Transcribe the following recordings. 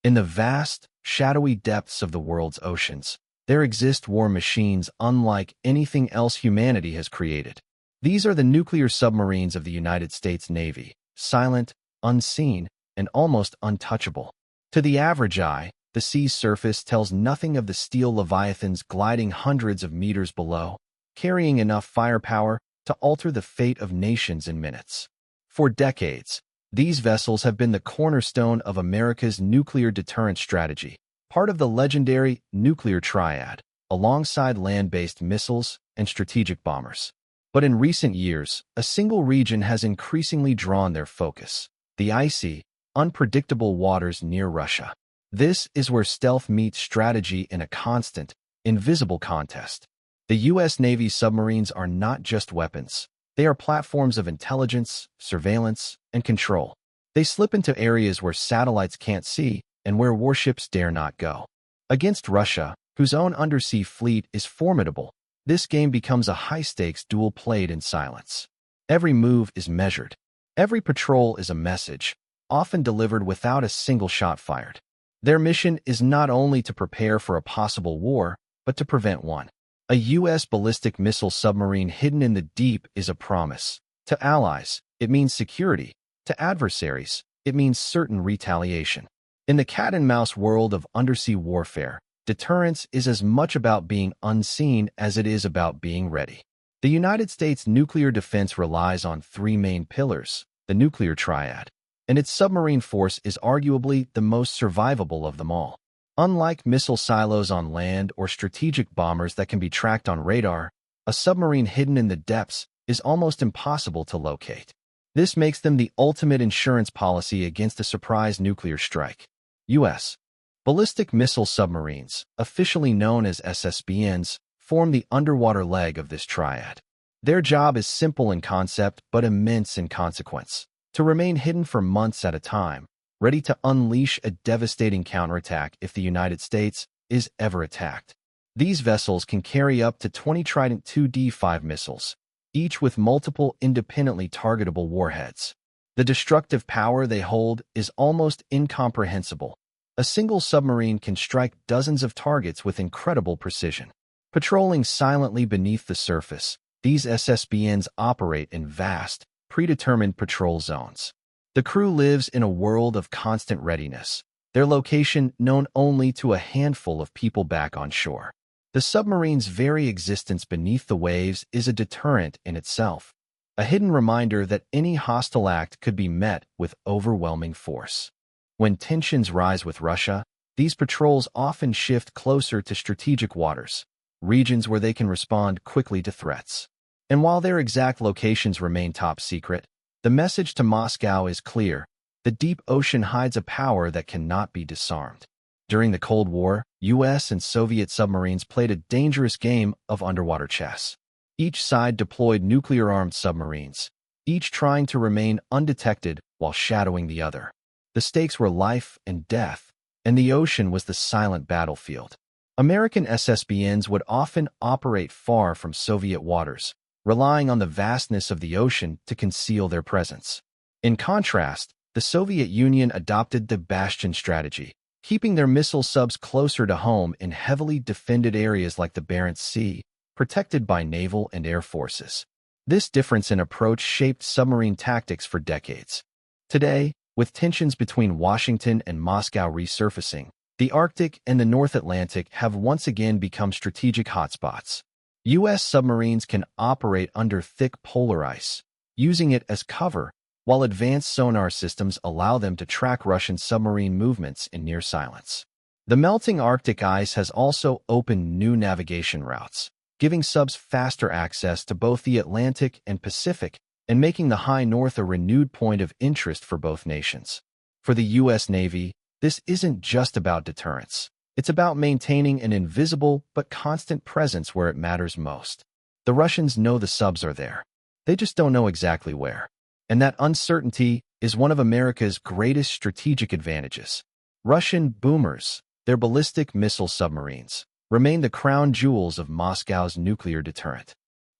In the vast, shadowy depths of the world's oceans, there exist war machines unlike anything else humanity has created. These are the nuclear submarines of the United States Navy, silent, unseen, and almost untouchable. To the average eye, the sea's surface tells nothing of the steel leviathans gliding hundreds of meters below, carrying enough firepower to alter the fate of nations in minutes. For decades, these vessels have been the cornerstone of America's nuclear deterrent strategy, part of the legendary nuclear triad, alongside land-based missiles and strategic bombers. But in recent years, a single region has increasingly drawn their focus: the icy, unpredictable waters near Russia. This is where stealth meets strategy in a constant, invisible contest. The U.S. Navy's submarines are not just weapons. They are platforms of intelligence, surveillance, and control. They slip into areas where satellites can't see and where warships dare not go. Against Russia, whose own undersea fleet is formidable, this game becomes a high-stakes duel played in silence. Every move is measured. Every patrol is a message, often delivered without a single shot fired. Their mission is not only to prepare for a possible war, but to prevent one. A U.S. ballistic missile submarine hidden in the deep is a promise. To allies, it means security. To adversaries, it means certain retaliation. In the cat-and-mouse world of undersea warfare, deterrence is as much about being unseen as it is about being ready. The United States nuclear defense relies on three main pillars: the nuclear triad, and its submarine force is arguably the most survivable of them all. Unlike missile silos on land or strategic bombers that can be tracked on radar, a submarine hidden in the depths is almost impossible to locate. This makes them the ultimate insurance policy against a surprise nuclear strike. U.S. ballistic missile submarines, officially known as SSBNs, form the underwater leg of this triad. Their job is simple in concept but immense in consequence: to remain hidden for months at a time, ready to unleash a devastating counterattack if the United States is ever attacked. These vessels can carry up to 20 Trident II-D5 missiles, each with multiple independently targetable warheads. The destructive power they hold is almost incomprehensible. A single submarine can strike dozens of targets with incredible precision. Patrolling silently beneath the surface, these SSBNs operate in vast, predetermined patrol zones. The crew lives in a world of constant readiness, their location known only to a handful of people back on shore. The submarine's very existence beneath the waves is a deterrent in itself, a hidden reminder that any hostile act could be met with overwhelming force. When tensions rise with Russia, these patrols often shift closer to strategic waters, regions where they can respond quickly to threats. And while their exact locations remain top secret, the message to Moscow is clear: the deep ocean hides a power that cannot be disarmed. During the Cold War, U.S. and Soviet submarines played a dangerous game of underwater chess. Each side deployed nuclear-armed submarines, each trying to remain undetected while shadowing the other. The stakes were life and death, and the ocean was the silent battlefield. American SSBNs would often operate far from Soviet waters, relying on the vastness of the ocean to conceal their presence. In contrast, the Soviet Union adopted the Bastion strategy, keeping their missile subs closer to home in heavily defended areas like the Barents Sea, protected by naval and air forces. This difference in approach shaped submarine tactics for decades. Today, with tensions between Washington and Moscow resurfacing, the Arctic and the North Atlantic have once again become strategic hotspots. U.S. submarines can operate under thick polar ice, using it as cover, while advanced sonar systems allow them to track Russian submarine movements in near silence. The melting Arctic ice has also opened new navigation routes, giving subs faster access to both the Atlantic and Pacific and making the high north a renewed point of interest for both nations. For the U.S. Navy, this isn't just about deterrence. It's about maintaining an invisible but constant presence where it matters most. The Russians know the subs are there. They just don't know exactly where. And that uncertainty is one of America's greatest strategic advantages. Russian boomers, their ballistic missile submarines, remain the crown jewels of Moscow's nuclear deterrent.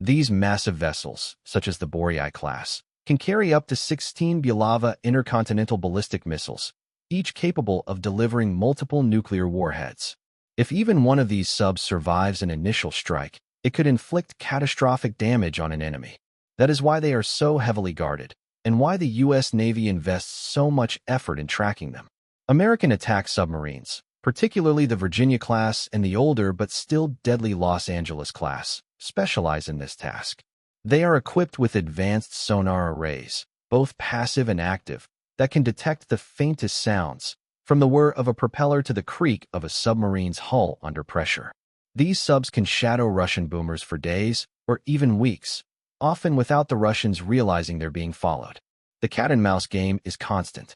These massive vessels, such as the Boryai class, can carry up to 16 Bulava intercontinental ballistic missiles, each capable of delivering multiple nuclear warheads. If even one of these subs survives an initial strike, it could inflict catastrophic damage on an enemy. That is why they are so heavily guarded, and why the U.S. Navy invests so much effort in tracking them. American attack submarines, particularly the Virginia-class and the older but still deadly Los Angeles-class, specialize in this task. They are equipped with advanced sonar arrays, both passive and active, that can detect the faintest sounds, from the whir of a propeller to the creak of a submarine's hull under pressure. These subs can shadow Russian boomers for days or even weeks, often without the Russians realizing they're being followed. The cat-and-mouse game is constant.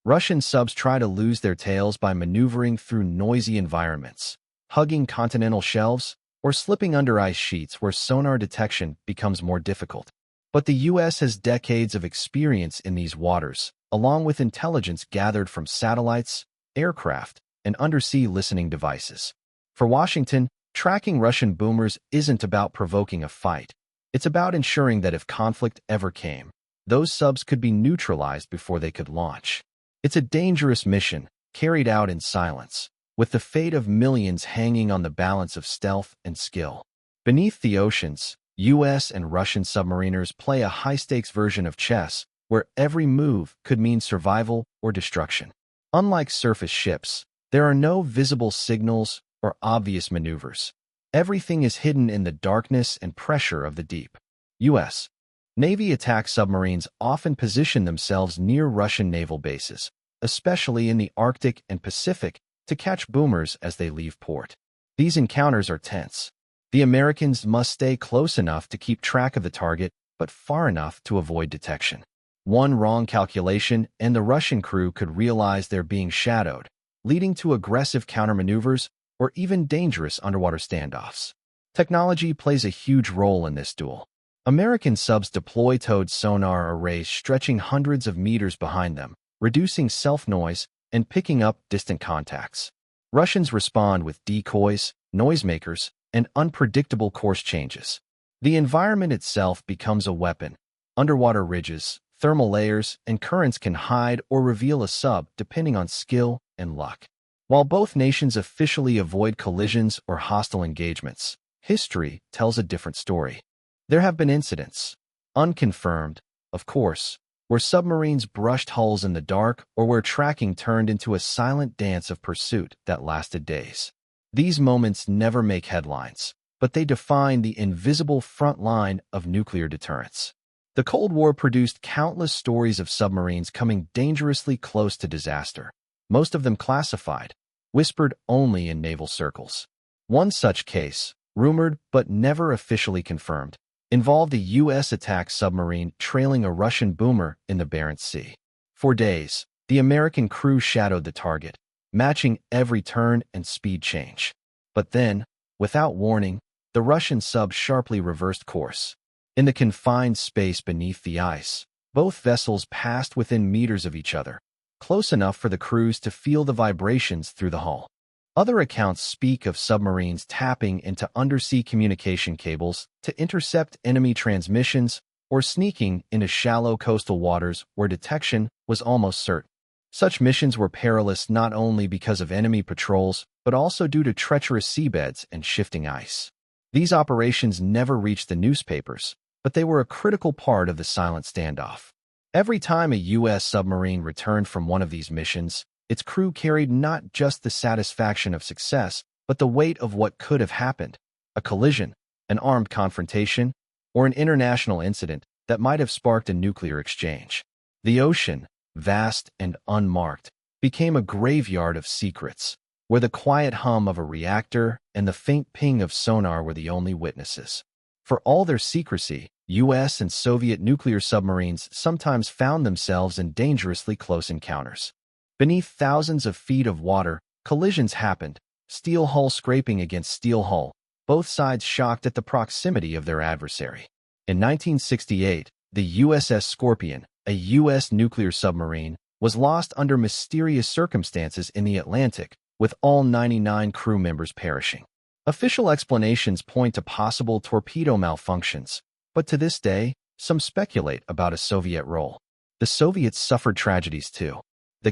Russian subs try to lose their tails by maneuvering through noisy environments, hugging continental shelves, or slipping under ice sheets where sonar detection becomes more difficult. But the U.S. has decades of experience in these waters, along with intelligence gathered from satellites, aircraft, and undersea listening devices. For Washington, tracking Russian boomers isn't about provoking a fight. It's about ensuring that if conflict ever came, those subs could be neutralized before they could launch. It's a dangerous mission, carried out in silence, with the fate of millions hanging on the balance of stealth and skill. Beneath the oceans, U.S. and Russian submariners play a high-stakes version of chess, where every move could mean survival or destruction. Unlike surface ships, there are no visible signals or obvious maneuvers. Everything is hidden in the darkness and pressure of the deep. U.S. Navy attack submarines often position themselves near Russian naval bases, especially in the Arctic and Pacific, to catch boomers as they leave port. These encounters are tense. The Americans must stay close enough to keep track of the target, but far enough to avoid detection. One wrong calculation, and the Russian crew could realize they're being shadowed, leading to aggressive countermaneuvers or even dangerous underwater standoffs. Technology plays a huge role in this duel. American subs deploy towed sonar arrays stretching hundreds of meters behind them, reducing self-noise and picking up distant contacts. Russians respond with decoys, noisemakers, and unpredictable course changes. The environment itself becomes a weapon. Underwater ridges, thermal layers, and currents can hide or reveal a sub depending on skill and luck. While both nations officially avoid collisions or hostile engagements, history tells a different story. There have been incidents, unconfirmed, of course, where submarines brushed hulls in the dark or where tracking turned into a silent dance of pursuit that lasted days. These moments never make headlines, but they define the invisible front line of nuclear deterrence. The Cold War produced countless stories of submarines coming dangerously close to disaster, most of them classified, whispered only in naval circles. One such case, rumored but never officially confirmed, involved a U.S. attack submarine trailing a Russian boomer in the Barents Sea. For days, the American crew shadowed the target, matching every turn and speed change. But then, without warning, the Russian sub sharply reversed course. In the confined space beneath the ice, both vessels passed within meters of each other, close enough for the crews to feel the vibrations through the hull. Other accounts speak of submarines tapping into undersea communication cables to intercept enemy transmissions or sneaking into shallow coastal waters where detection was almost certain. Such missions were perilous not only because of enemy patrols, but also due to treacherous seabeds and shifting ice. These operations never reached the newspapers, but they were a critical part of the silent standoff. Every time a U.S. submarine returned from one of these missions, its crew carried not just the satisfaction of success, but the weight of what could have happened: a collision, an armed confrontation, or an international incident that might have sparked a nuclear exchange. The ocean, vast and unmarked, became a graveyard of secrets, where the quiet hum of a reactor and the faint ping of sonar were the only witnesses. For all their secrecy, U.S. and Soviet nuclear submarines sometimes found themselves in dangerously close encounters. Beneath thousands of feet of water, collisions happened, steel hull scraping against steel hull, both sides shocked at the proximity of their adversary. In 1968, the USS Scorpion, a U.S. nuclear submarine, was lost under mysterious circumstances in the Atlantic, with all 99 crew members perishing. Official explanations point to possible torpedo malfunctions, but to this day, some speculate about a Soviet role. The Soviets suffered tragedies too. The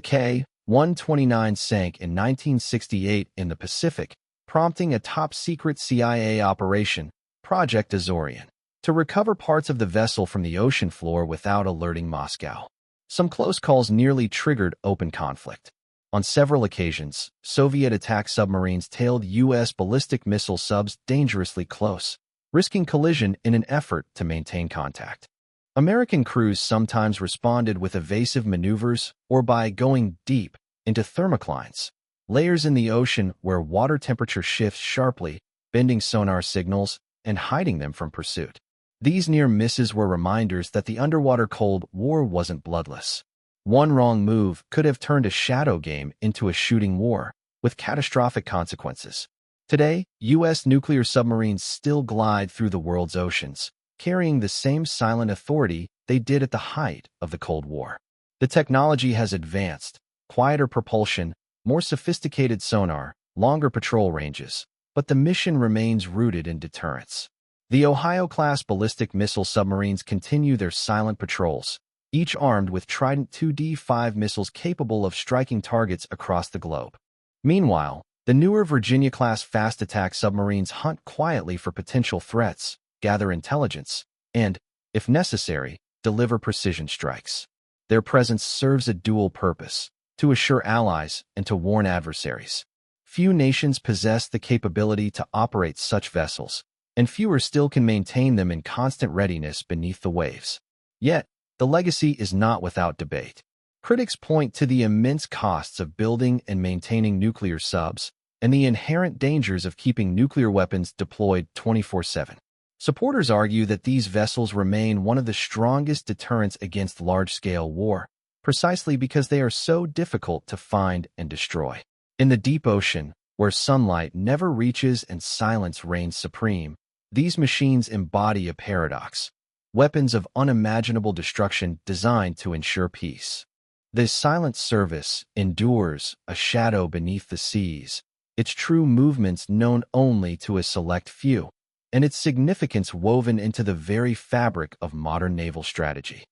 129 sank in 1968 in the Pacific, prompting a top-secret CIA operation, Project Azorian, to recover parts of the vessel from the ocean floor without alerting Moscow. Some close calls nearly triggered open conflict. On several occasions, Soviet attack submarines tailed U.S. ballistic missile subs dangerously close, risking collision in an effort to maintain contact. American crews sometimes responded with evasive maneuvers or by going deep into thermoclines, layers in the ocean where water temperature shifts sharply, bending sonar signals and hiding them from pursuit. These near misses were reminders that the underwater Cold War wasn't bloodless. One wrong move could have turned a shadow game into a shooting war, with catastrophic consequences. Today, U.S. nuclear submarines still glide through the world's oceans, carrying the same silent authority they did at the height of the Cold War. The technology has advanced, quieter propulsion, more sophisticated sonar, longer patrol ranges, but the mission remains rooted in deterrence. The Ohio-class ballistic missile submarines continue their silent patrols, each armed with Trident 2D5 missiles capable of striking targets across the globe. Meanwhile, the newer Virginia-class fast attack submarines hunt quietly for potential threats, gather intelligence, and, if necessary, deliver precision strikes. Their presence serves a dual purpose: to assure allies and to warn adversaries. Few nations possess the capability to operate such vessels, and fewer still can maintain them in constant readiness beneath the waves. Yet, the legacy is not without debate. Critics point to the immense costs of building and maintaining nuclear subs and the inherent dangers of keeping nuclear weapons deployed 24/7. Supporters argue that these vessels remain one of the strongest deterrents against large-scale war, precisely because they are so difficult to find and destroy. In the deep ocean, where sunlight never reaches and silence reigns supreme, these machines embody a paradox: weapons of unimaginable destruction designed to ensure peace. This silent service endures, a shadow beneath the seas, its true movements known only to a select few, and its significance woven into the very fabric of modern naval strategy.